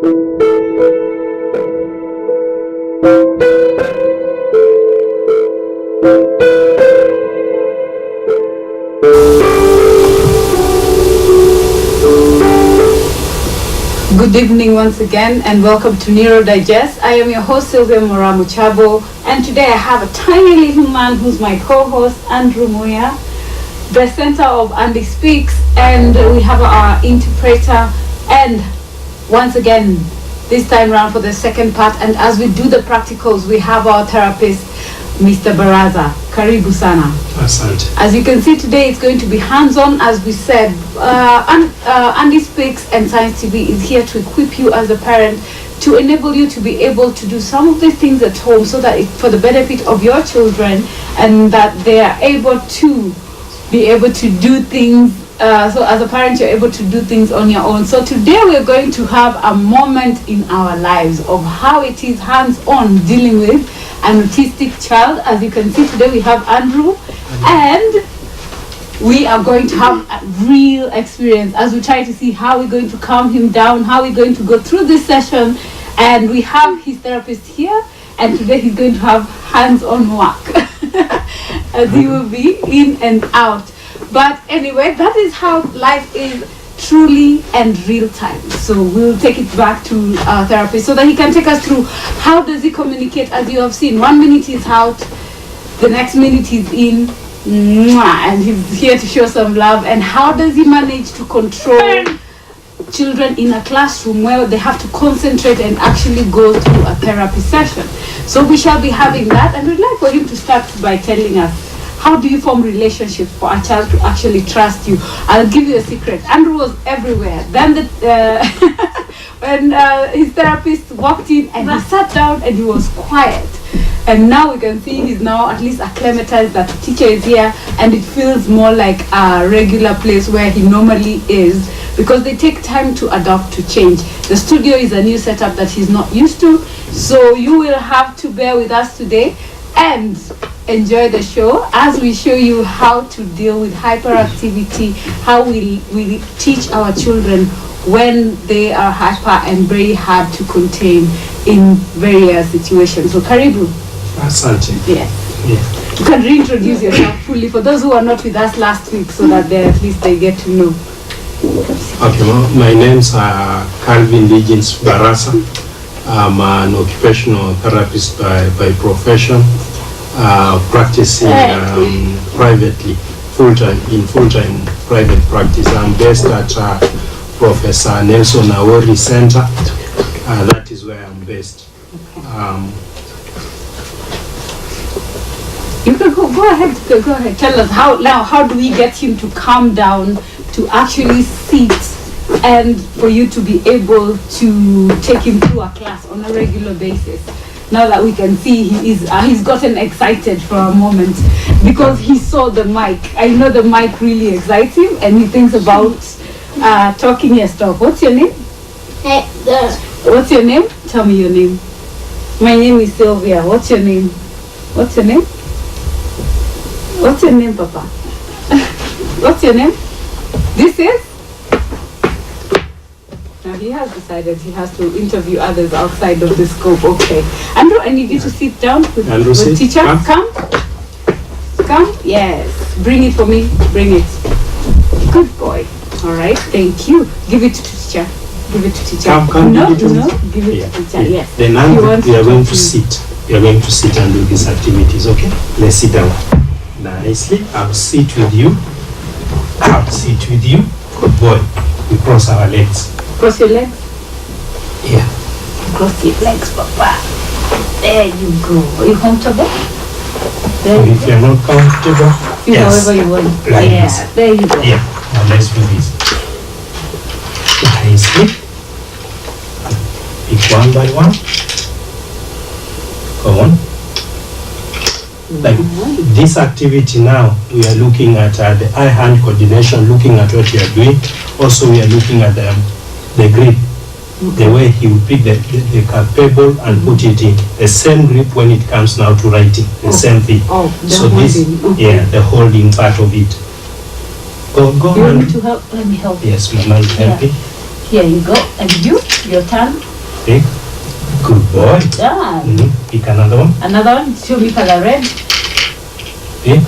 Good evening once again and welcome to NEURO DIGEST. I am your host Sylvia Moraa MOCHABO, and today I have a tiny little man who's my co-host, Andrew Moraa, the center of Andy Speaks, and we have our interpreter, and once again this time around for the second part, and as we do the practicals we have our therapist Mr. Baraza. Karibu sana. Asante. As you can see today, it's going to be hands-on, as we said. Andy Speaks and Science TV is here to equip you as a parent, to enable you to be able to do some of these things at home, so that it's for the benefit of your children, and that they are able to do things. So as a parent, you're able to do things on your own. So today we're going to have a moment in our lives of how it is hands-on dealing with an autistic child. As you can see today, we have Andrew, and we are going to have a real experience as we try to see how we're going to calm him down, how we're going to go through this session. And we have his therapist here, and today he's going to have hands-on work as he will be in and out. But anyway, that is how life is, truly and real time. So we'll take it back to our therapist so that he can take us through how does he communicate. As you have seen, 1 minute he's out, the next minute he's in, and he's here to show some love. And how does he manage to control children in a classroom where they have to concentrate and actually go through a therapy session. So we shall be having that, and we'd like for him to start by telling us, how do you form relationships for a child to actually trust you? I'll give you a secret. Andrew was everywhere. Then when his therapist walked in and he sat down and he was quiet. And now we can see he's now at least acclimatized that the teacher is here, and it feels more like a regular place where he normally is, because they take time to adapt to change. The studio is a new setup that he's not used to, so you will have to bear with us today and enjoy the show as we show you how to deal with hyperactivity, how we teach our children when they are hyper and very hard to contain in various situations. So Karibu. Asante. Yes. Yeah. You can reintroduce yourself fully for those who are not with us last week, so that they, at least they get to know. Okay, well, my name's Calvin Legends Barasa. I'm an occupational therapist by profession, practicing privately, in full-time private practice. I'm based at Professor Nelson Awori Center. That is where I'm based. You can go ahead. Tell us how do we get him to calm down, to actually sit, and for you to be able to take him through a class on a regular basis. Now that we can see he's gotten excited for a moment because he saw the mic. I know the mic really excites him, and he thinks about talking your stuff. What's your name? Hey, What's your name? Tell me your name. My name is Sylvia. What's your name? What's your name? What's your name, Papa? What's your name? This is? Now he has decided he has to interview others outside of the scope. Okay. Andrew, I need you to sit down with teacher. Come. Yes. Bring it for me. Bring it. Good boy. All right. Thank you. Give it to teacher. Give it to teacher. Come. No. Give it to teacher. Yes. Then we are going to sit. We are going to sit and do these activities. Okay. Let's sit down. Nicely. I'll sit with you. Good boy. We cross our legs. Cross your legs? Yeah. Cross your legs, Papa. There you go. Are you comfortable? If you're not comfortable, yes. However you want. Like yeah, this. There you go. Yeah. Now let's do this. Nicely. Pick one by one. Go on. Like this activity now, we are looking at the eye-hand coordination, looking at what you are doing. Also, we are looking at the grip, the way he will pick the capable and put it in. The same grip when it comes now to writing, the same thing. So this, the holding part of it. Go. You want me to help? Let me help. Yes, Mama is helping. Here you go. And your turn. Pick. Good boy. Yeah. Pick another one. Another one. Show me color red. Pick.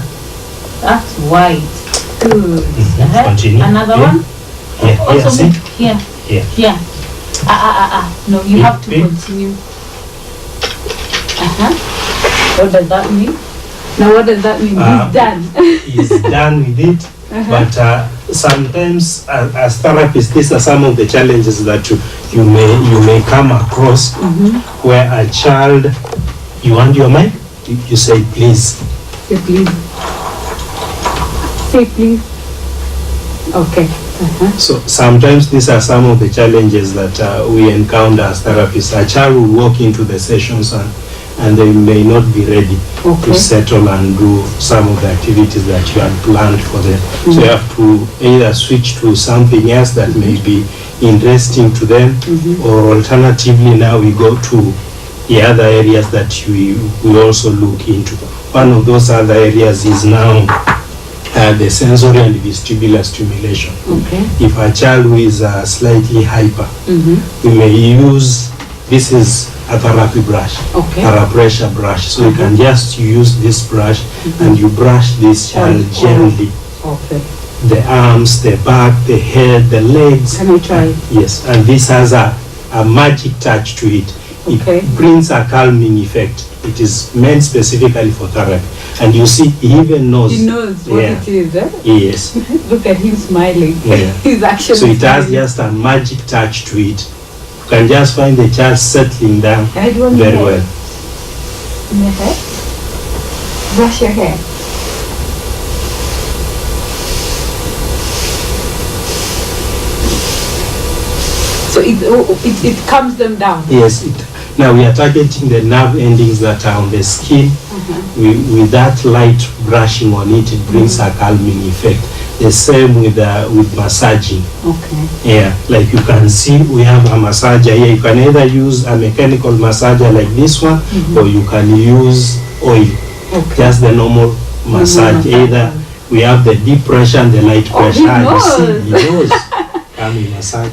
That's white. Good. Continue. Another Here. one. Here. Also See? here. Here. Yeah. No, you Pick, have to pick. continue. What does that mean? Now what does that mean? He's done. He's done with it. But sometimes as therapists, these are some of the challenges that you may come across where a child, you want your mic, you say please. Say please. Say please. Okay. So sometimes these are some of the challenges that we encounter as therapists. A child will walk into the sessions and they may not be ready to settle and do some of the activities that you had planned for them. So you have to either switch to something else that may be interesting to them, or alternatively now we go to the other areas that we also look into. One of those other areas is now the sensory and vestibular stimulation. If a child who is slightly hyper, we may use, this is a therapy brush, or a pressure brush. So you can just use this brush and you brush this child gently. The arms, the back, the head, the legs. Can I try? Yes, and this has a magic touch to it. It brings a calming effect. It is meant specifically for therapy. And you see, he even knows. He knows what it is, eh? Yes. Look at him smiling. He's actually so it has smiling. just a magic touch to it. You can just find the child settling down very well. In your hair? Brush your hair. So it calms them down. Yes. Now we are targeting the nerve endings that are on the skin. With that light brushing on it, it brings a calming effect. The same with massaging. Yeah, like you can see, we have a massager here. You can either use a mechanical massager like this one, or you can use oil. Just the normal massage. Either we have the deep pressure and the light pressure. He knows. He knows. Calming massage.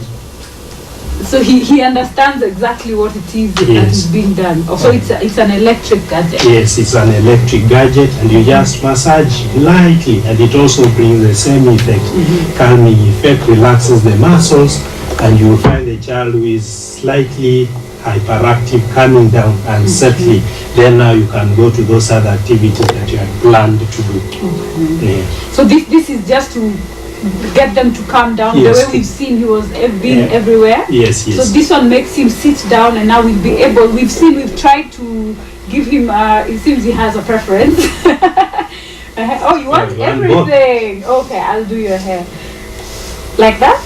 So he understands exactly what it is that is being done. So it's an electric gadget. Yes, it's an electric gadget, and you just massage lightly, and it also brings the same effect. Calming effect, relaxes the muscles, and you will find the child who is slightly hyperactive calming down and settling. Then now you can go to those other activities that you had planned to do. So this is just to get them to calm down. The way we've seen he was being everywhere. Yes. So this one makes him sit down, and now we'll be able, we've tried to give him, it seems he has a preference. Oh, you want everything? Okay, I'll do your hair. Like that?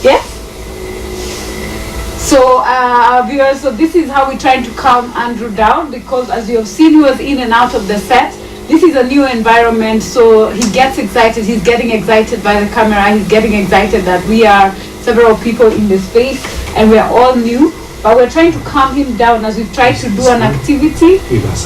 Yes? So viewers, so this is how we're trying to calm Andrew down, because as you have seen, he was in and out of the set. This is a new environment, so he gets excited. He's getting excited by the camera. He's getting excited that we are several people in the space and we're all new. But we're trying to calm him down as we've tried to do an activity,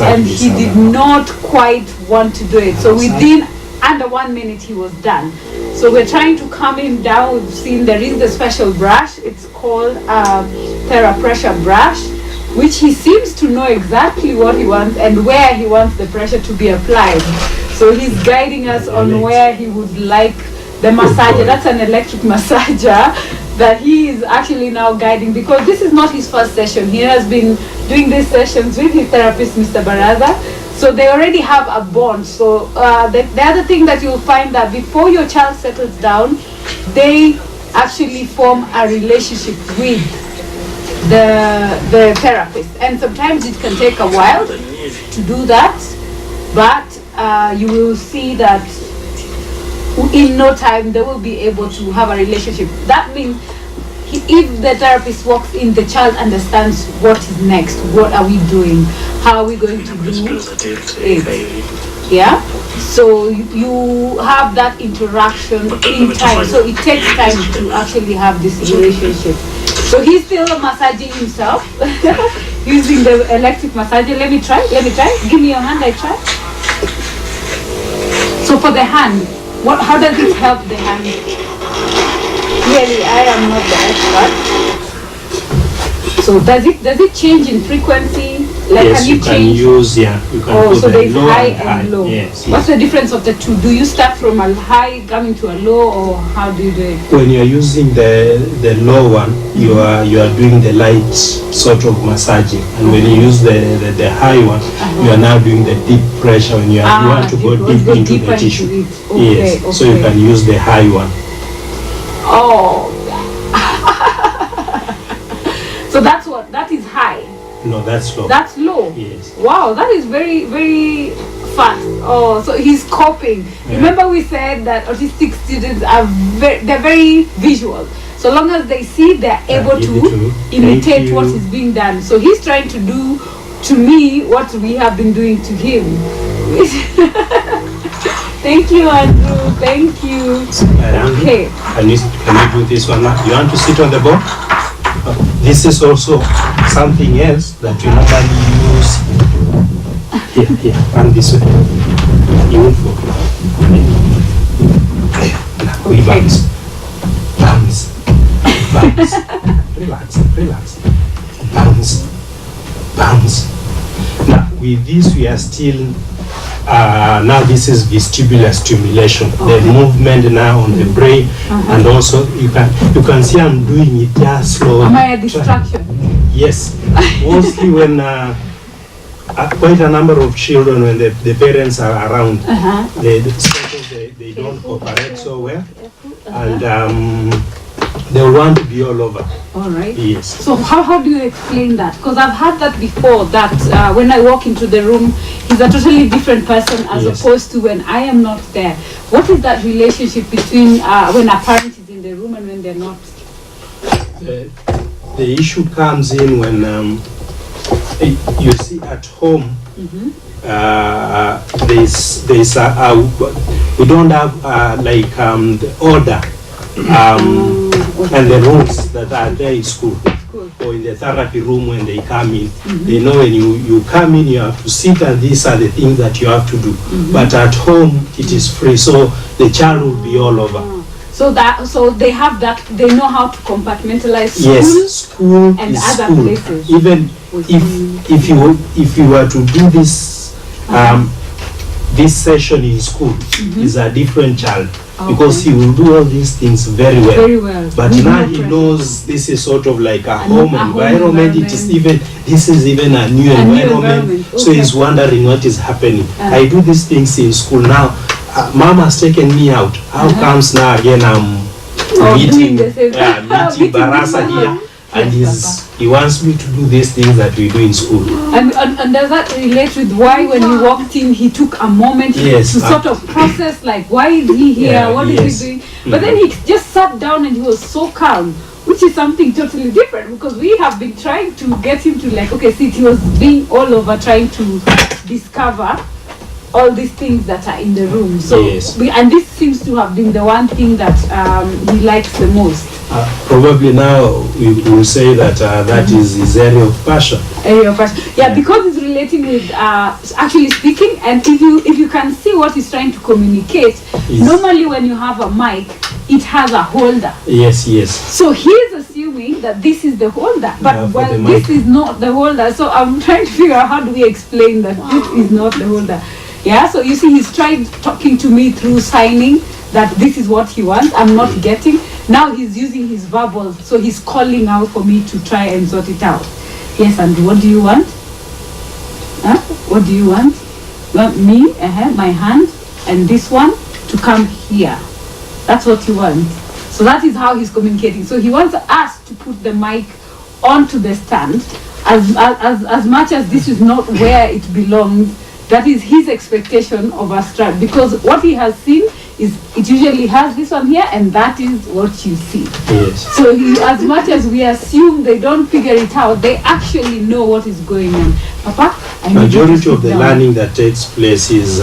and he did not quite want to do it. So within under 1 minute he was done. So we're trying to calm him down. We've seen there is the special brush. It's called TheraPressure brush, which he seems to know exactly what he wants and where he wants the pressure to be applied. So he's guiding us on where he would like the massager. That's an electric massager that he is actually now guiding, because this is not his first session. He has been doing these sessions with his therapist, Mr. Baraza. So they already have a bond. So the other thing that you'll find that before your child settles down, they actually form a relationship with the therapist, and sometimes it can take a while to do that, but you will see that in no time they will be able to have a relationship. That means if the therapist walks in, the child understands what is next, what are we doing, how are we going to do it. Yeah, so you have that interaction in time, so it takes time to actually have this relationship. So he's still massaging himself using the electric massager. Let me try. Give me your hand, I try. So for the hand, how does it help the hand? Really, I am not the expert. So does it change in frequency? Like, yes, can you you can change? use, you can Oh, put so the there's low high and high. and low. Yes, What's the difference of the two? Do you start from a high coming to a low, or how do you do it? When you're using the low one, you are doing the light sort of massaging, and when you use the high one, you are now doing the deep pressure. When you want to go deep into the tissue. Okay, yes, okay. so you can use the high one. Oh. So that is high. No, that's low. That's low. Yes. Wow, that is very, very fast. Oh, so he's coping. Yeah. Remember we said that autistic students are they're very visual. So long as they see, they're able to imitate what is being done. So he's trying to do to me what we have been doing to him. Thank you, Andrew. Thank you. Okay. Can you do this one now? You want to sit on the board? This is also something else that we normally use. Here, and this way. You will fall. Now we bounce. Relax. Bounce. Now with this we are still now this is vestibular stimulation, the movement now on the brain, and also you can see I'm doing it just slow. Am I a distraction? Yes, mostly when quite a number of children, when the parents are around, they don't cooperate so well, and they want to be all over. All right. Yes. So how do you explain that? Because I've had that before, that when I walk into the room, he's a totally different person as opposed to when I am not there. What is that relationship between when a parent is in the room and when they're not? The issue comes in when you see at home, there's we don't have the order and the rules that are there in school or in the therapy room when they come in. They know when you come in, you have to sit, and these are the things that you have to do. But at home it is free, so the child will be all over. So they have that, they know how to compartmentalize school, yes, school and is other school. places. Even if you were to do this this session in school, is a different child, because he will do all these things very well. Very well. But now he knows this is sort of like a home environment. It is this is even a new environment. So he's wondering what is happening. I do these things in school now. Mom has taken me out. How comes now again I'm meeting Barasa here, and he wants me to do these things that we do in school. And does that relate with why when he walked in he took a moment to sort of process, like, why is he here, what is he doing? But then he just sat down and he was so calm, which is something totally different, because we have been trying to get him to, like, okay, see, he was being all over trying to discover all these things that are in the room. So and this seems to have been the one thing that he likes the most. Probably now we will say that that is his area of passion. Area of passion. Yeah, because it's relating with actually speaking, and if you can see what he's trying to communicate, normally when you have a mic, it has a holder. Yes. So he's assuming that this is the holder, but this is not the holder. So I'm trying to figure out how do we explain that this is not the holder. Yeah, so you see he's tried talking to me through signing that this is what he wants. I'm not getting. Now he's using his verbal, so he's calling out for me to try and sort it out. Yes, and what do you want? What do you want? Well, me, my hand, and this one to come here. That's what you want. So that is how he's communicating. So he wants us to put the mic onto the stand, as much as this is not where it belongs. That is his expectation of us trying, because what he has seen is it usually has this one here, and that is what you see. Yes. So as much as we assume they don't figure it out, they actually know what is going on. Papa, majority of the learning that takes place is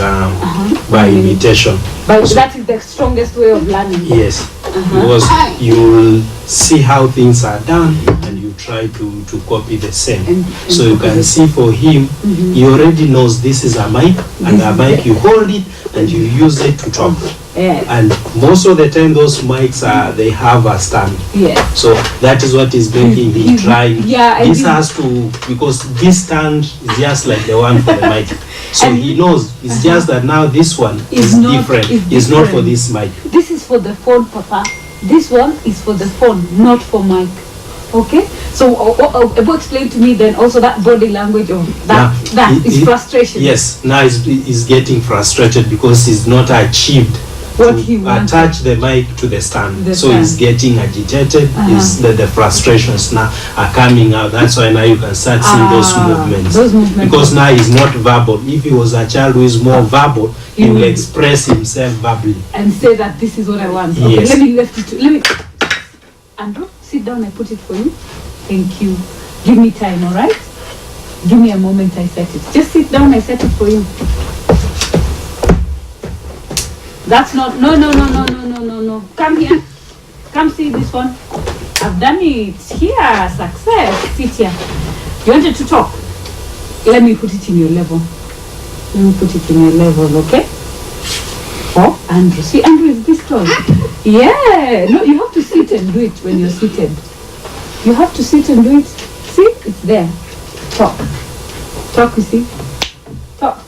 by imitation. But that is the strongest way of learning. Yes, because you will see how things are done and you try to copy the same. So you can see for him, he already knows this is a mic, and a mic you hold it and you use it to talk. Yes. And most of the time those mics they have a stand. Yes. So that is what is making him trying. Yeah, this has to, because this stand is just like the one for the mic. So he knows it's just that now this one is different. It's not for this mic. This is for the phone, Papa. This one is for the phone, not for mic. Okay? So Ebo explain to me then also that body language of that is frustration. Yes, now he's getting frustrated because he's not achieved what to he wants. attach the mic to the stand. So he's getting agitated. The frustrations now are coming out. That's why now you can start seeing those movements. Because now he's not verbal. If he was a child who is more verbal, he will express himself verbally and say that this is what I want. Okay, yes. Let me Andrew, sit down. I put it for you. Thank you. Give me time, all right? Give me a moment. I set it. Just sit down. I set it for you. That's not, no. Come here. Come see this one. I've done it. Here, success. Sit here. You wanted to talk? Let me put it in your level. Let me put it in your level, okay? Oh, Andrew. See, Andrew is this tall. Yeah. No, you have to sit and do it when you're seated. You have to sit and do it. See? It's there. Talk. Talk, you see? Talk.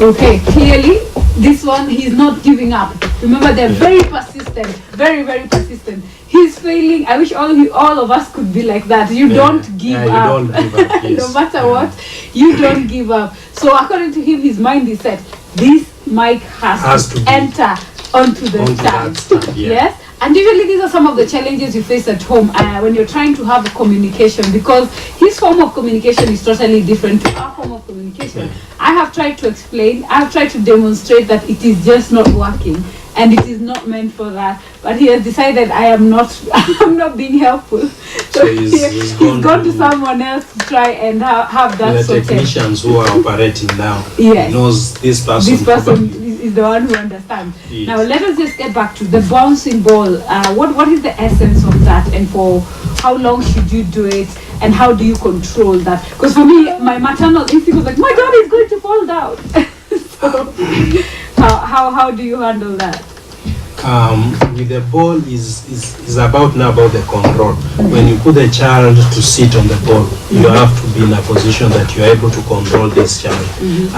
Okay, clearly, this one, he's not giving up. Remember, they're very persistent, very, very persistent. He's failing. I wish all of us could be like that. You don't give up. You don't give up, yes. No matter what, you don't give up. So according to him, his mind is set. This mic has to enter onto the stand. Yes? And usually these are some of the challenges you face at home when you're trying to have a communication, because his form of communication is totally different to our form of communication. I have tried to explain, I have tried to demonstrate that it is just not working and it is not meant for that. But he has decided I'm not being helpful. So he's gone to someone else to try and have that sorted. The technicians who are operating now, yes. He knows this person is the one who understands. Yes. Now let us just get back to the bouncing ball. What is the essence of that, and for how long should you do it, and how do you control that? Because for me, my maternal instinct was like, my God, he's going to fall down. So how do you handle that? With the ball is about the control. When you put the child to sit on the ball, you have to be in a position that you are able to control this child.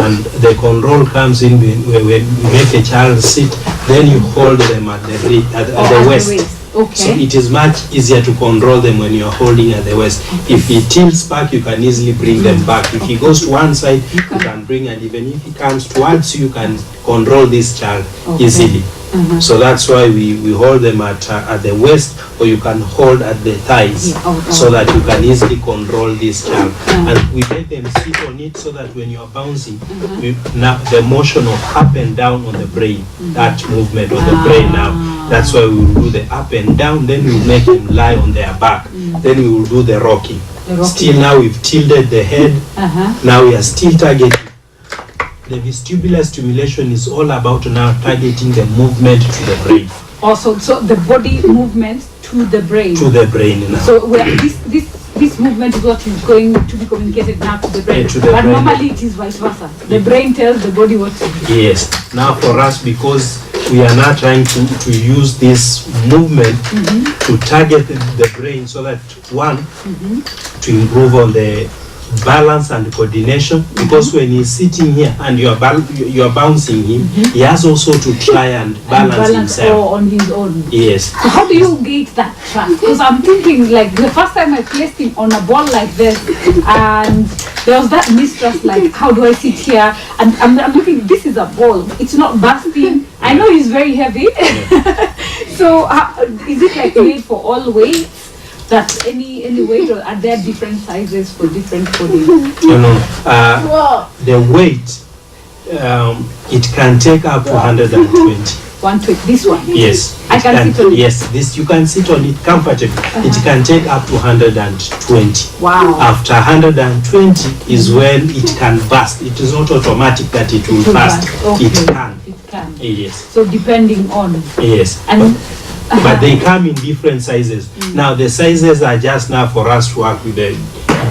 And the control comes in when you make a child sit, then you hold them at the waist. Okay. So it is much easier to control them when you are holding at the waist. Okay. If he tilts back, you can easily bring them back. If he goes to one side, you can bring, and even if he comes towards you, you can control this child easily. So that's why we hold them at the waist, or you can hold at the thighs, so that you can easily control this child. And we let them sit on it so that when you are bouncing, now the motion of up and down on the brain, that movement of the brain now. That's why we will do the up and down, then we will make them lie on their back, then we will do the rocking. Still now we've tilted the head, now we are still targeting. The vestibular stimulation is all about now targeting the movement to the brain. Also, so the body movement to the brain. To the brain now. So this movement is what is going to be communicated now to the brain. But normally it is vice versa. The brain tells the body what to do. Yes. Now for us, because we are now trying to use this movement to target the brain, so that to improve on the balance and coordination, because when he's sitting here and you are bouncing him, he has also to try and balance himself on his own. Yes. So how do you gauge that trust? Because I'm thinking, like, the first time I placed him on a ball like this, and there was that mistrust, like, how do I sit here? And I'm looking, this is a ball, it's not busting. I know he's very heavy. So is it like made for all weights? That any weight, or are there different sizes for different bodies? The weight, it can take up to 120. 120. This one? Yes. I can sit on it? Yes, this you can sit on it comfortably. It can take up to 120. Wow. After 120 is when it can burst. It is not automatic that it will burst. Okay. It can. It can. Yes. So depending on. Yes. And but they come in different sizes. Now the sizes are just now for us to work with the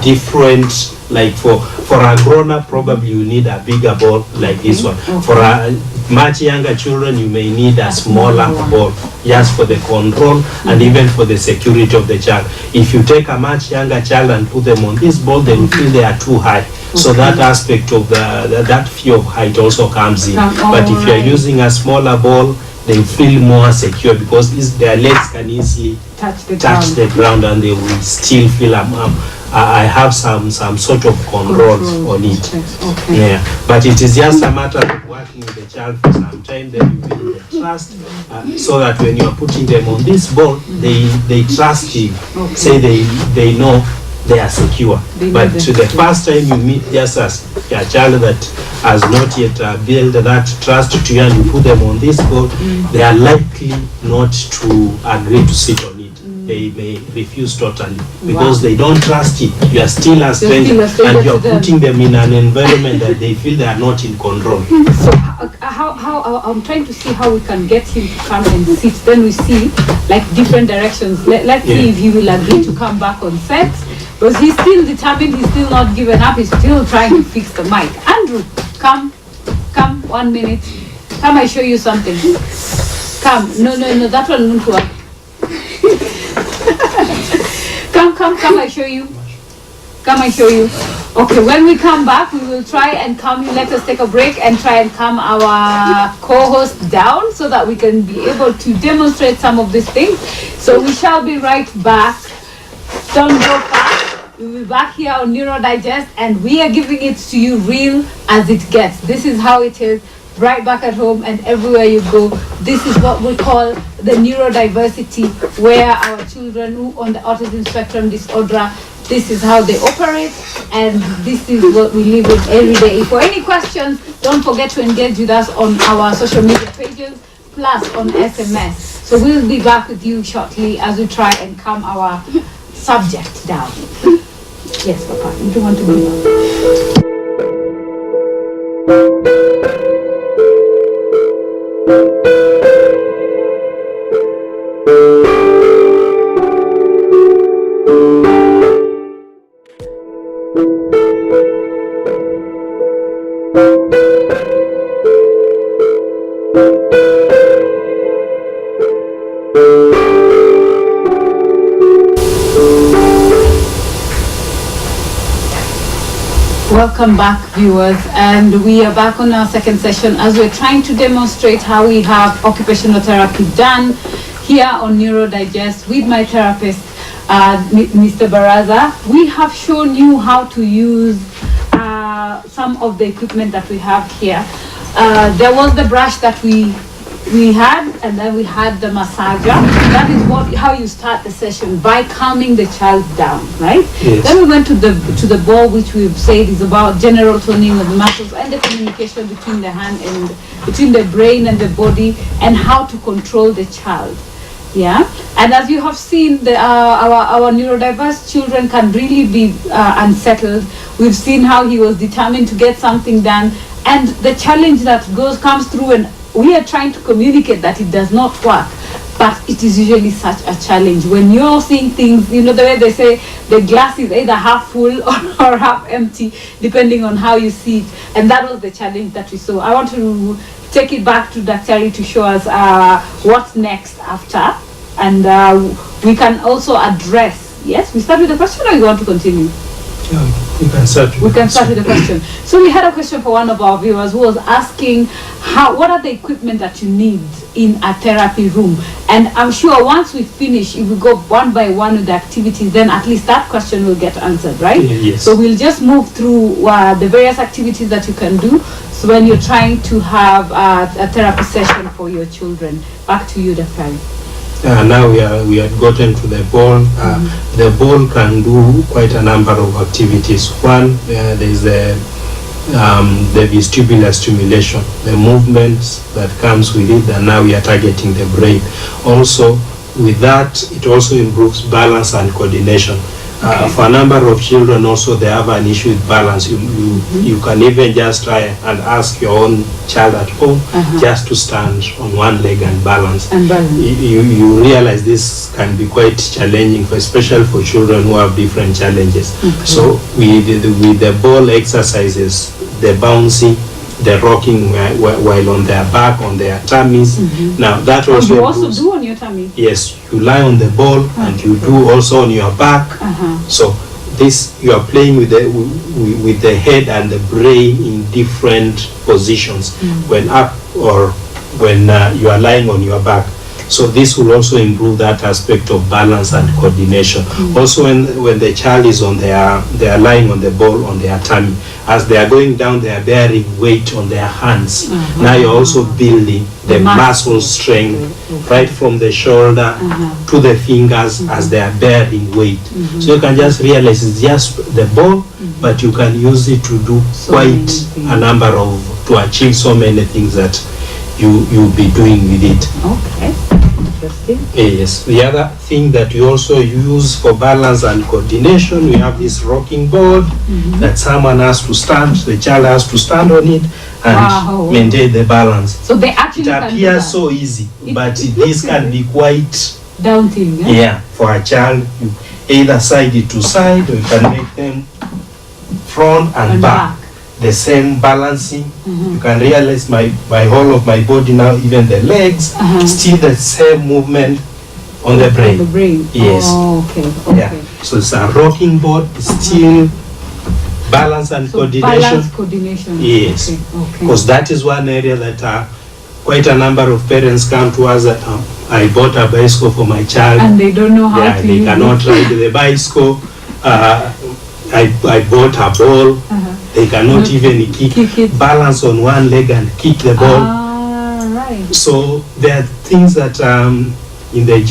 different, like for a grown-up probably you need a bigger ball like this one. For a much younger children you may need a smaller ball, just for the control and even for the security of the child. If you take a much younger child and put them on this ball, they will feel they are too high. So that aspect of that fear of height also comes in. But if you are using a smaller ball, they feel more secure because their legs can easily touch the ground and they will still feel I have some sort of control on it. Yeah, but it is just a matter of working with the child for some time. Then you build the trust, so that when you are putting them on this ball, they trust you. Say they know they are secure. But the first time you meet just as a child that has not yet built that trust to you, and you put them on this ball, they are likely not to agree to sit on it. They may refuse totally because they don't trust it. You are still a stranger and you are putting them in an environment that they feel they are not in control. So how I'm trying to see how we can get him to come and sit. Then we see like different directions. Let's see if he will agree to come back on set. Because he's still determined, he's still not given up, he's still trying to fix the mic. Andrew, come, 1 minute. Come, I show you something. Come, no, that one won't work. Come, I show you. Come, I show you. Okay, when we come back, we will try and come, let us take a break and try and calm our co-host down so that we can be able to demonstrate some of these things. So we shall be right back. Don't go fast. We'll be back here on Neuro Digest, and we are giving it to you real as it gets. This is how it is, right back at home and everywhere you go. This is what we call the neurodiversity, where our children who on the autism spectrum disorder, this is how they operate, and this is what we live with every day. For any questions, don't forget to engage with us on our social media pages, plus on SMS. So we'll be back with you shortly as we try and calm our subject down. Yes, Papa, you don't want to go Welcome back, viewers, and we are back on our second session as we're trying to demonstrate how we have occupational therapy done here on Neuro Digest with my therapist, Mr. Baraza. We have shown you how to use some of the equipment that we have here. There was the brush that we had, and then we had the massager. That is how you start the session, by calming the child down, right? Yes. Then we went to the ball, which we've said is about general toning of the muscles and the communication between the hand and between the brain and the body, and how to control the child. Yeah, and as you have seen, our neurodiverse children can really be unsettled. We've seen how he was determined to get something done, and the challenge that comes through, and we are trying to communicate that it does not work, but it is usually such a challenge when you're seeing things, you know, the way they say the glass is either half full or half empty, depending on how you see it. And that was the challenge that we saw. I want to take it back to Daktari to show us what's next after, and we can also address. Yes, we start with the question, or you want to continue? We can start with the question. So we had a question for one of our viewers who was asking what are the equipment that you need in a therapy room? And I'm sure once we finish, if we go one by one with the activities, then at least that question will get answered, right? Yes. So we'll just move through the various activities that you can do. So when you're trying to have a therapy session for your children. Back to you, Dr. Now we have gotten to the ball. The ball can do quite a number of activities. One, there is the vestibular stimulation, the movements that comes with it, and now we are targeting the brain. Also, with that, it also improves balance and coordination. For a number of children also, they have an issue with balance. You can even just try and ask your own child at home just to stand on one leg and balance. You realize this can be quite challenging, especially for children who have different challenges. So with the ball exercises, the bouncing, the rocking while on their back, on their tummies. Now that also you also do on your tummy? Yes, you lie on the ball and you do also on your back. So this, you are playing with the head and the brain in different positions when up or when you are lying on your back. So this will also improve that aspect of balance and coordination. Also when the child is on they are lying on the ball on their tummy, as they are going down, they are bearing weight on their hands. Now you're also building the muscle strength right from the shoulder to the fingers as they are bearing weight. So you can just realize it's just the ball, but you can use it to do quite a number to achieve so many things that you'll be doing with it. Okay. Interesting. Yes. The other thing that we also use for balance and coordination, we have this rocking board that someone has to stand, the child has to stand on it and maintain the balance. So they actually it appears so easy, but this can be quite daunting. Yeah, for a child. You either side it to side, or you can make them front and back. The same balancing. You can realize my whole of my body now, even the legs, still the same movement on the brain. On the brain. Yes. Oh, okay. Yeah. So it's a rocking board, still balance and coordination. Balance, coordination. Yes. Okay. Because that is one area that quite a number of parents come to us that I bought a bicycle for my child. And they don't know how to they cannot ride the bicycle. I bought a ball. They cannot even kick it. Balance on one leg and kick the ball. Right. So there are things that in the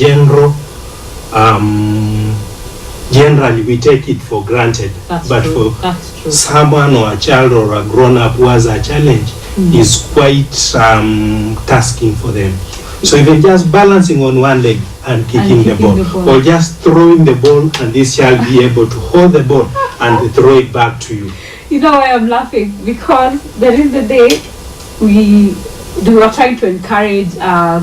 generally we take it for granted. But for someone or a child or a grown-up who has a challenge is quite tasking for them. So even just balancing on one leg and kicking the ball, or just throwing the ball and this child be able to hold the ball and throw it back to you. You know why I'm laughing? Because there is the day we were trying to encourage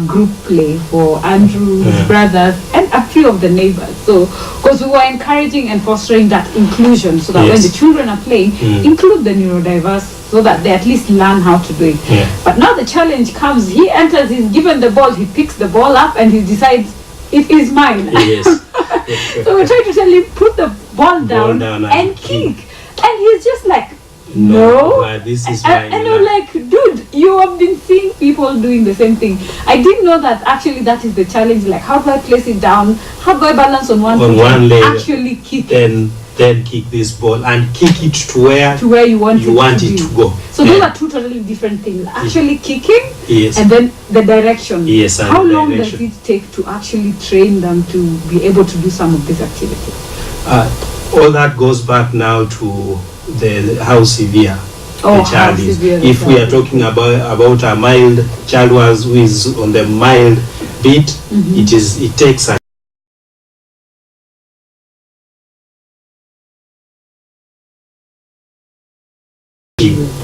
group play for Andrew's brothers and a few of the neighbors. So, because we were encouraging and fostering that inclusion, so that when the children are playing, include the neurodiverse, so that they at least learn how to do it. But now the challenge comes, he enters, he's given the ball, he picks the ball up and he decides, it is mine. Yes. So we're trying to tell him, put the ball down and kick. And he's just like, no, this is mine. And I'm like, dude, you have been seeing people doing the same thing. I didn't know that actually that is the challenge. Like, how do I place it down? How do I balance on one leg? Actually kick it. Then kick this ball and kick it to where you want it to go. So those are two totally different things. Actually kicking and then the direction. Yes. How long does it take to actually train them to be able to do some of these activities? All that goes back now to how severe the child is. If we are talking about a mild child who is on the mild bit, it takes a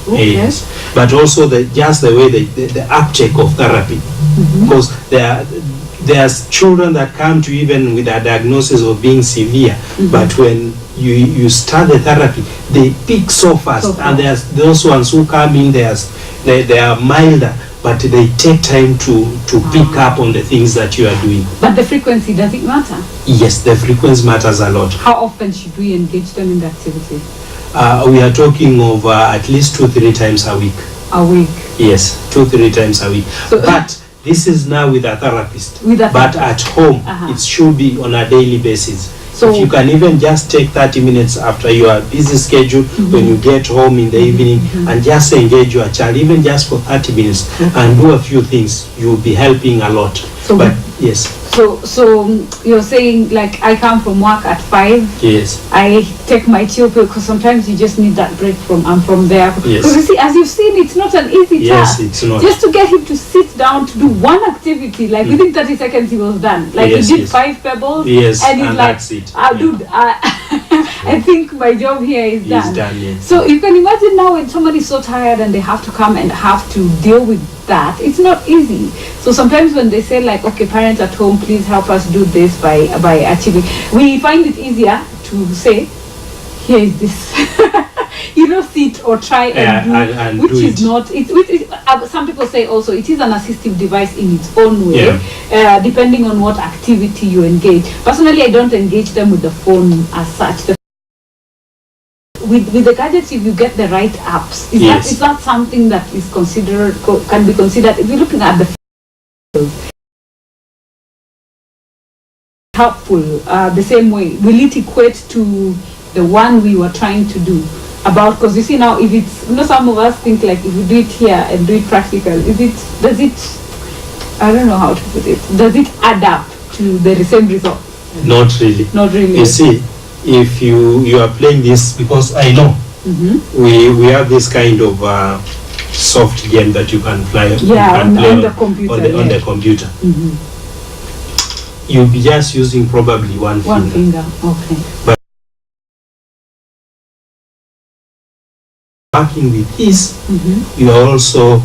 yes, but also just the way the uptake of therapy, because there's children that come to even with a diagnosis of being severe, but when you start the therapy, they peak so fast, and there's those ones who come in, they are milder, but they take time to pick up on the things that you are doing. But the frequency, does it matter? Yes, the frequency matters a lot. How often should we engage them in the activity? We are talking of at least 2-3 times a week. A week? Yes, 2-3 times a week. So, but this is now with a therapist. But at home, it should be on a daily basis. So if you can even just take 30 minutes after your busy schedule, when you get home in the evening, and just engage your child, even just for 30 minutes, and do a few things, you'll be helping a lot. So, but yes. So you're saying, like, I come from work at 5. Yes. I take my chill pill, because sometimes you just need that break from there. Yes. Because you see, as you've seen, it's not an easy task. Yes, it's not. Just to get him to sit down to do one activity, like within 30 seconds he was done. Like he did 5 pebbles. Yes, and he's like, that's it. Dude, I think my job here is done. It's done, yes. So you can imagine now when somebody is so tired and they have to come and have to deal with that, it's not easy. So sometimes when they say like, okay, parents at home, please help us do this by achieving, we find it easier to say, here is this. You know, sit or try and do, which is not, some people say also it is an assistive device in its own way, depending on what activity you engage. Personally, I don't engage them with the phone as such. With the gadgets, if you get the right apps, is that something that is considered, can be considered, if you're looking at the helpful the same way, will it equate to the one we were trying to do? About, because you see now, if it's, you know, some of us think like if we do it here and do it practical, does it, I don't know how to put it, does it add up to the same result? Not really. Not really. You see, if you are playing this, because I know we have this kind of soft game that you can play, on the computer. On the computer. You'll be just using probably one finger. Okay. But working with this, you are also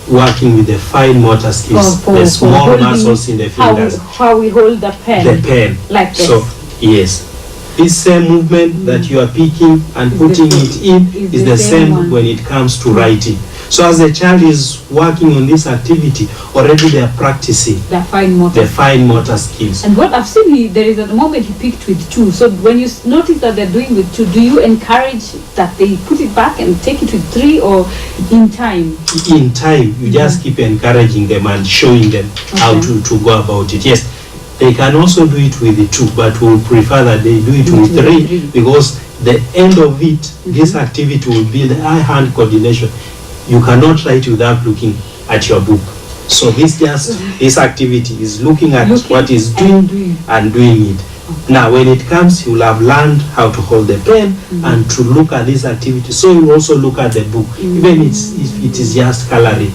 working with the fine motor skills, the small muscles in the fingers. How we hold the pen. The pen. Like this. So, yes. This same movement that you are picking and putting it in is the same when it comes to writing. So as the child is working on this activity, already they are practicing the fine motor skills. And what I've seen, there is at the moment he picked with 2. So when you notice that they're doing with 2, do you encourage that they put it back and take it with 3, or in time? In time, you just keep encouraging them and showing them how to go about it. Yes, they can also do it with the 2, but we'll prefer that they do it with 3, because the end of it, this activity will be the eye-hand coordination. You cannot write without looking at your book. So this activity is looking at what is doing and doing it. Now when it comes, you will have learned how to hold the pen and to look at this activity. So you also look at the book, even if it is just coloring.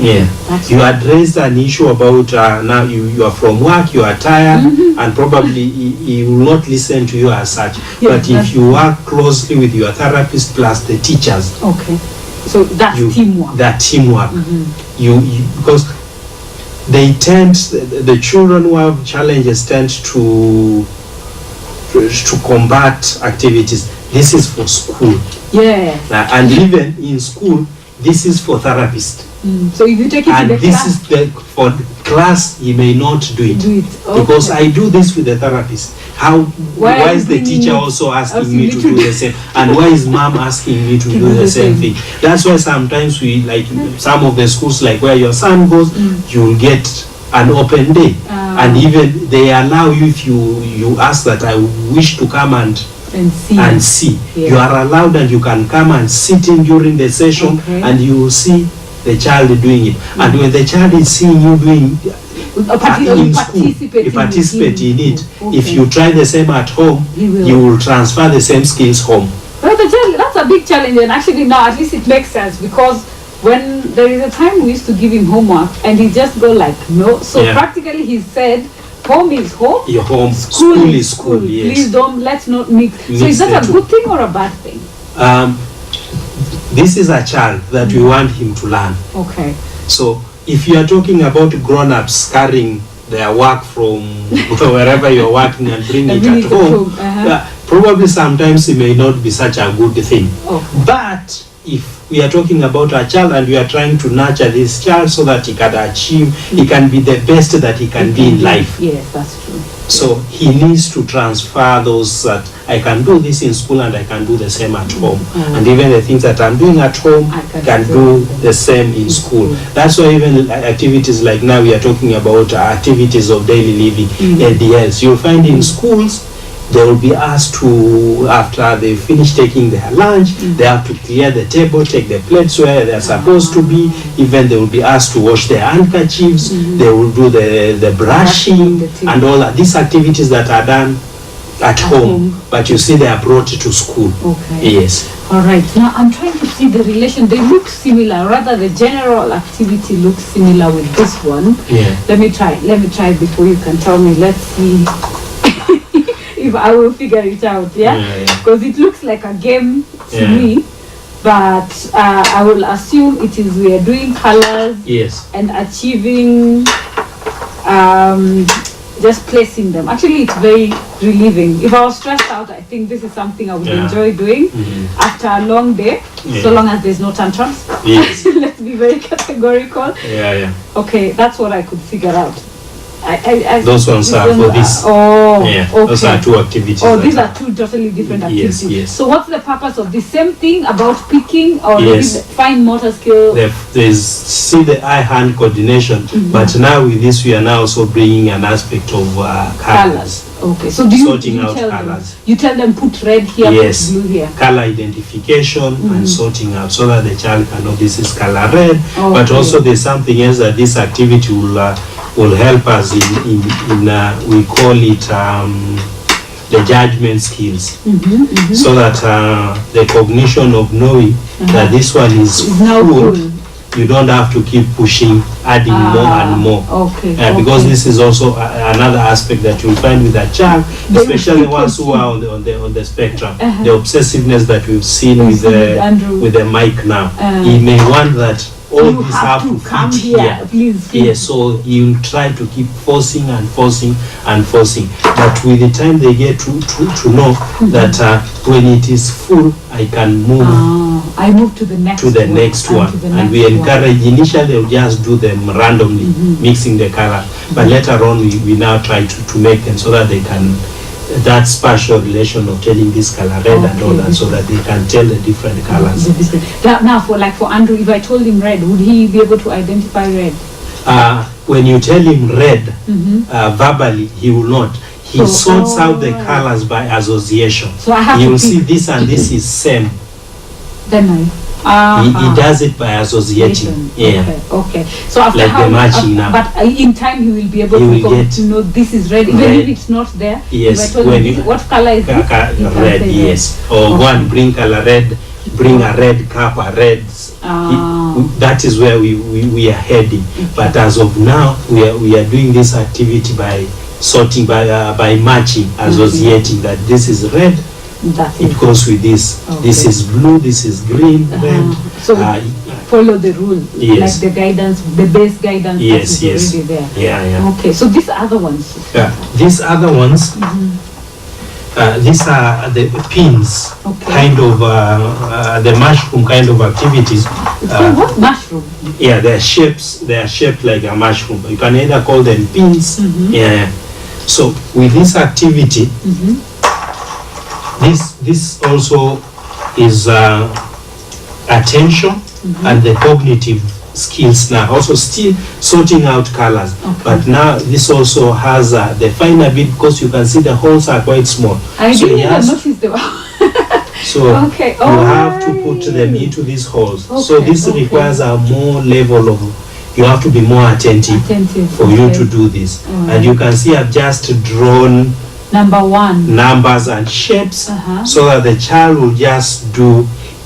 Yeah. You addressed an issue about now you are from work, you are tired, and probably he will not listen to you as such. But if you work closely with your therapist plus the teachers, so that's teamwork. That teamwork. You because they tend, the children who have challenges tend to combat activities. This is for school. And even in school, this is for therapists. So if you take it to the this class, is for class, you may not do it. Because I do this with the therapist. Why is the teacher also asking me to do the same? And why is mom asking me to do the same thing? That's why sometimes we, like some of the schools, like where your son goes, you'll get an open day. And even they allow you, if you ask that I wish to come and see. You are allowed, and you can come and sit in during the session, and you will see the child doing it. And when the child is seeing you doing in school, you participate in it. If you try the same at home, you will transfer the same skills home. Well, that's a big challenge, and actually now at least it makes sense, because when there is a time we used to give him homework and he just go like no. So practically he said, home is home, your home, school is school. Yes. Please let's not mix. So is that a good thing or a bad thing? This is a child that we want him to learn. Okay. So if you are talking about grown-ups carrying their work from wherever you're working and bring it at home, probably sometimes it may not be such a good thing. But if we are talking about a child and we are trying to nurture this child so that he can achieve, he can be the best that he can be in life. Yes, that's true. So he needs to transfer those that I can do this in school and I can do the same at home. And even the things that I'm doing at home, I can do the same in school. That's why even activities like now we are talking about activities of daily living, ADLs. You'll find in schools, they will be asked to, after they finish taking their lunch, they have to clear the table, take the plates where they're supposed to be. Even they will be asked to wash their handkerchiefs. They will do the brushing and all that. These activities that are done at home, but you see they are brought to school. Yes. All right. Now I'm trying to see the relation. They look similar. Rather, the general activity looks similar with this one. Let me try. Let me try before you can tell me. Let's see. if I will figure it out. Yeah, because it looks like a game to me. But I will assume it is we are doing colors and achieving, just placing them. Actually, it's very relieving. If I was stressed out, I think this is something I would enjoy doing after a long day, so long as there's no tantrums. Yes. Let's be very categorical. Okay, that's what I could figure out. Those ones are for this. Okay. Those are two activities. These are two totally different activities. Yes. So what's the purpose of the same thing about picking or fine motor skill? There's see the eye-hand coordination, but now with this we are now also bringing an aspect of colors. Okay, so do you sorting out colors. You tell them put red here, put blue here. Color identification and sorting out so that the child can know this is color red. But also there's something else that this activity will help us in we call it the judgment skills, so that the cognition of knowing that this one is full. You don't have to keep pushing, adding more and more. Because this is also another aspect that you'll find with a child, especially the ones who are on the spectrum. The obsessiveness that we've seen with the mic now. He may want that all these have to come here. Please. Yes, so you'll try to keep forcing and forcing and forcing. But with the time they get to know that when it is full, I can move. I move to the next one. And we encourage, initially they'll just do them randomly, mixing the color. But later on, we now try to make them so that they can, that spatial relation of telling this color red and all that, so that they can tell the different colors. Now, for Andrew, if I told him red, would he be able to identify red? When you tell him red, verbally, he will not. He sorts out the colors by association. So I have he will see this and this is same. Then he does it by associating. Okay. So after like the matching now. But in time he will be able to know this is red, even if it's not there. Yes. If I told him what color is this? Red. Yes. Or go and bring color red. Bring a red cup, a red. That is where we are heading. But as of now, we are doing this activity by sorting, by matching, associating that this is red. It goes with this. This is blue, this is green, red. So follow the rule, like the guidance, the base guidance that is already there. Okay, so these other ones. These other ones, these are the pins, kind of the mushroom kind of activities. What mushroom? Yeah, they are shaped like a mushroom. You can either call them pins. So with this activity, this also is attention and the cognitive skills now. Also still sorting out colors, but now this also has the finer bit, because you can see the holes are quite small. I didn't even notice them. So you have to put them into these holes. So this requires a more level of, you have to be more attentive for you to do this. And you can see I've just drawn numbers and shapes, so that the child will just do,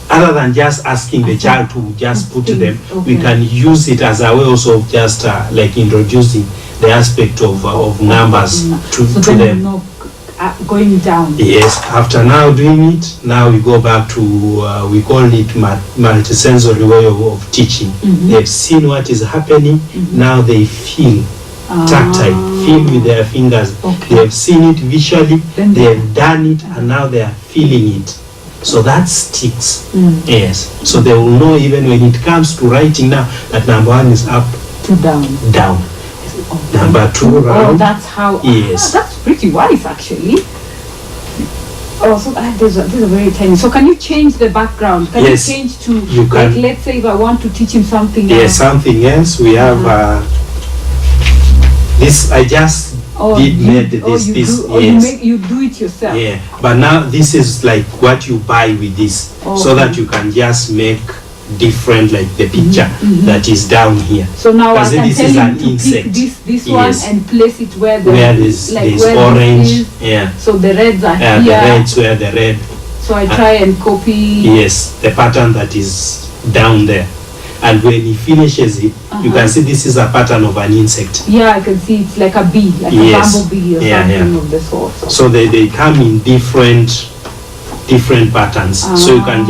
other than just asking the child to just put them, we can use it as a way also of just like introducing the aspect of numbers to them. Going down. Yes, after now doing it, now we go back to, we call it multisensory way of teaching. They've seen what is happening, now they feel. Tactile, feel with their fingers. They have seen it visually, they have done it, and now they are feeling it. So that sticks. Yes. So they will know even when it comes to writing now that number 1 is up to down. Number 2 round. That's how. Yes. That's pretty wise actually. So these are very tiny. So can you change the background? Can you change to, like, let's say if I want to teach him something else. Yes, something else. We have this, I just made this. You do it yourself. Yeah, but now this is like what you buy with this, so that you can just make different, like the picture that is down here. So now I can tell him to pick this one and place it where there's orange. So the reds are here. The reds where the red. So I try and copy. Yes, the pattern that is down there. And when he finishes it, you can see this is a pattern of an insect. Yeah, I can see it's like a bee, like a bumblebee or something of the sort. So they come in different patterns. So you can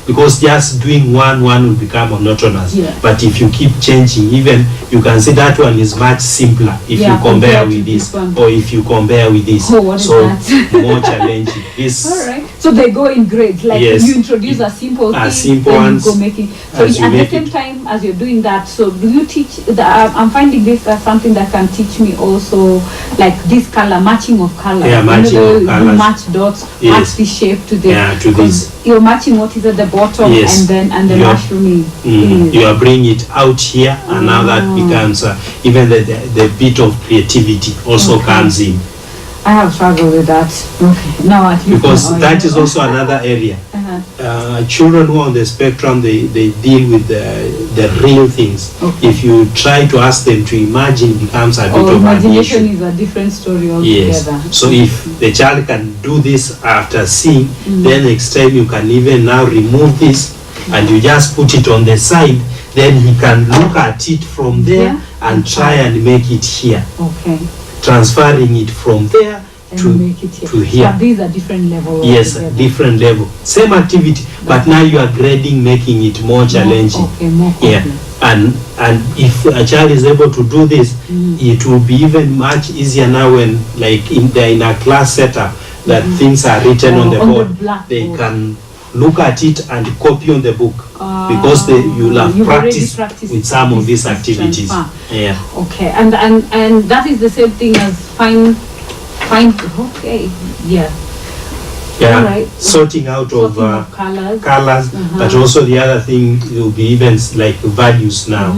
because just doing one will become monotonous. But if you keep changing, even you can see that one is much simpler if you compare with this, or if you compare with this. What is that? More challenging. This. All right. So they go in grades. Like you introduce a simple thing, then you go making. So at the same time as you're doing that, so do you teach? I'm finding this as something that can teach me also, like this color matching of colors. Yeah, matching of colors. You match dots, match the shape to this. Yeah, to this. You're matching what is at the bottom, and then the mushroom is. You are bringing it out here, and now that becomes even the bit of creativity also comes in. I have struggled with that. Okay, now at least because that is also another area. Children who are on the spectrum, they deal with the real things. If you try to ask them to imagine, it becomes a bit of an issue. Imagination is a different story altogether. Yes. So if the child can do this after seeing, then next time you can even now remove this and you just put it on the side, then he can look at it from there and try and make it here. Okay. Transferring it from there to here. But these are different levels. Yes, different level. Same activity, but now you are grading, making it more challenging. More and if a child is able to do this, it will be even much easier now when they're in a class setup that things are written on the board. They can look at it and copy on the book because you'll have practiced with some of these activities. Okay, and that is the same thing as fine. Okay, right. Sorting out of colors, Uh-huh. but also the other thing will be even like values now.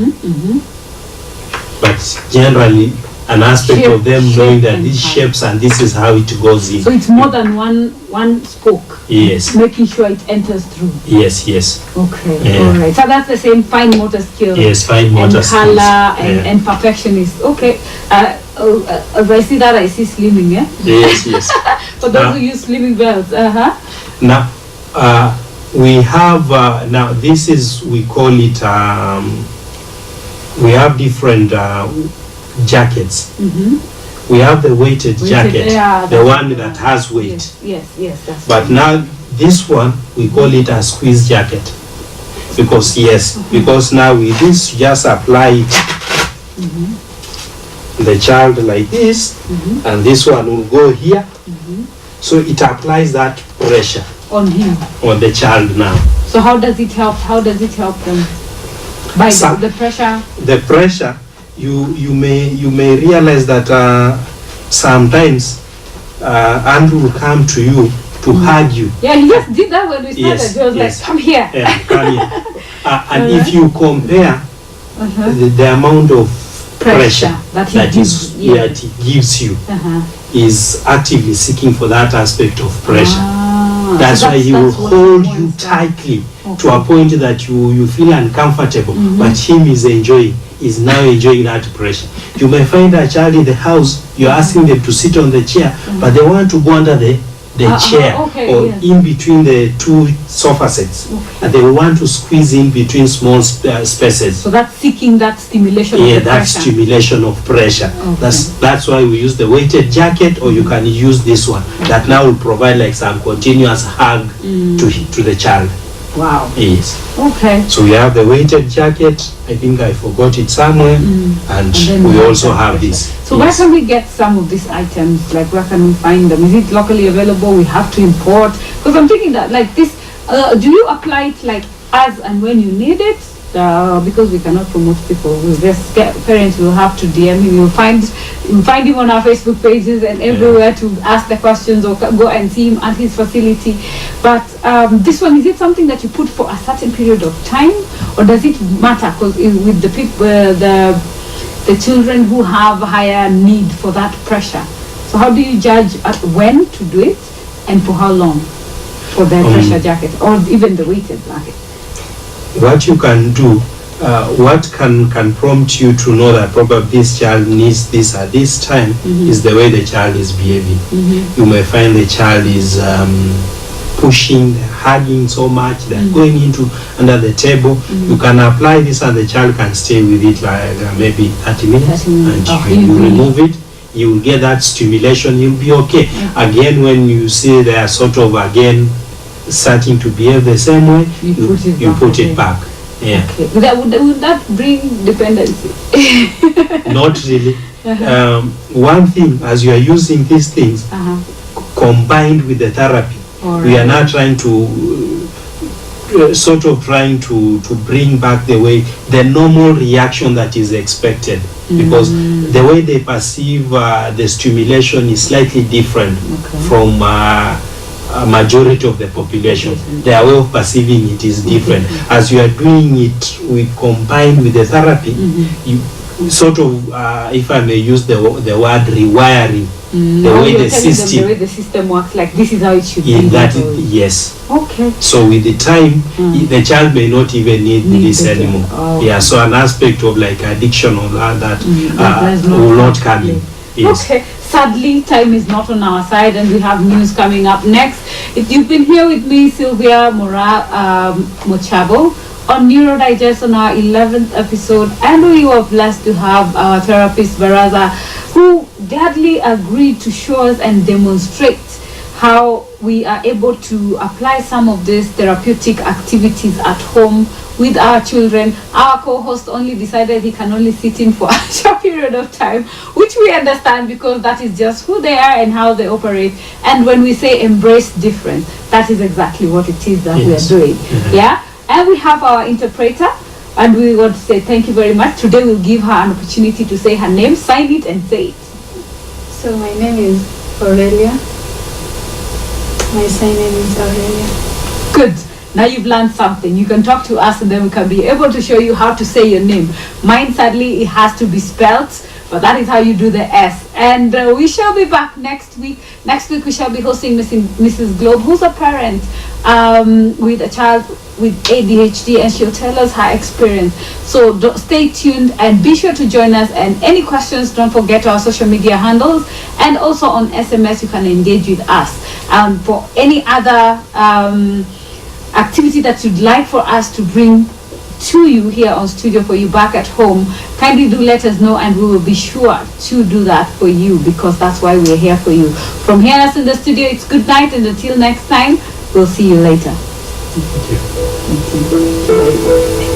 But generally, an aspect of them knowing that these shapes and this is how it goes in. So it's more than one spoke. Yes. Making sure it enters through. Yes. Okay. All right. So that's the same fine motor skill. Yes, fine motor skills. Color and perfection is okay. If I see that, I see slimming. Yes. For those who use slimming belts. Now, we have now this is, we call it. We have different jackets. We have the weighted jacket, the one that has weight. Yes, that's but right. Now this one we call it a squeeze jacket because because now with this you just apply it the child like this, and this one will go here, so it applies that pressure on him, on the child now. So how does it help? How does it help them? By the pressure. The pressure. You may realize that sometimes Andrew will come to you to hug you. Yeah, he just did that when we started. He was like, come here. Come here. And if you compare the amount of pressure that it gives you is actively seeking for that aspect of pressure. That's why he will hold you tightly to a point that you feel uncomfortable, but him is now enjoying that pressure. You may find a child in the house, you're asking them to sit on the chair, but they want to go under the chair or in between the two sofa sets, and they want to squeeze in between small spaces. So that's seeking that stimulation of the that pressure. Stimulation of pressure. That's why we use the weighted jacket, or you can use this one that now will provide like some continuous hug to the child. Wow. Yes. Okay. So we have the weighted jacket. I think I forgot it somewhere, and we also have this. So where can we get some of these items? Like where can we find them? Is it locally available? We have to import? Because I'm thinking that like this, do you apply it like as and when you need it? Because we cannot promote people. We'll just parents will have to DM him. You'll find him on our Facebook pages and everywhere to ask the questions or go and see him at his facility. But this one, is it something that you put for a certain period of time, or does it matter? Because with the people, the children who have higher need for that pressure, so how do you judge at when to do it and for how long for the pressure jacket or even the weighted blanket? What you can do, what can prompt you to know that probably this child needs this at this time is the way the child is behaving. You may find the child is pushing, they're hugging so much, they're going into under the table. You can apply this and the child can stay with it like maybe 30 minutes, and you remove it. You will get that stimulation, you'll be okay. Again, when you see they are sort of again starting to behave the same way, you put it back. Yeah. Okay. Would that bring dependency? Not really. One thing, as you are using these things, combined with the therapy, we are now trying to trying to bring back the normal reaction that is expected, because the way they perceive the stimulation is slightly different from a majority of the population. Their way of perceiving it is different. As you are doing it combined with the therapy, you sort of, if I may use the word rewiring, the way the system works, like this is how it should be. Yes. Okay. So with the time, the child may not even need this anymore. Yeah. So an aspect of like addiction or that will not come in. Yes. Okay. Sadly, time is not on our side, and we have news coming up next. If you've been here with me, Sylvia, Moraa, MOCHABO, on Neuro Digest on our 11th episode, and we were blessed to have our therapist Baraza, who gladly agreed to show us and demonstrate how we are able to apply some of these therapeutic activities at home with our children. Our co-host only decided he can only sit in for a short period of time, which we understand because that is just who they are and how they operate. And when we say embrace difference, that is exactly what it is that we are doing. Yeah. And we have our interpreter, and we want to say thank you very much. Today we'll give her an opportunity to say her name, sign it, and say it. So my name is Aurelia. My surname is Aurelia. Good. Now you've learned something. You can talk to us, and then we can be able to show you how to say your name. Mine, sadly, it has to be spelt, but that is how you do the S. And we shall be back next week. Next week we shall be hosting Mrs. Globe, who's a parent with a child with ADHD, and she'll tell us her experience. So stay tuned and be sure to join us. And any questions, don't forget our social media handles, and also on SMS you can engage with us. For any other activity that you'd like for us to bring to you here on studio for you back at home, kindly do let us know, and we will be sure to do that for you, because that's why we're here for you. From here us in the studio, it's good night, and until next time, we'll see you later. Thank you. Thank you.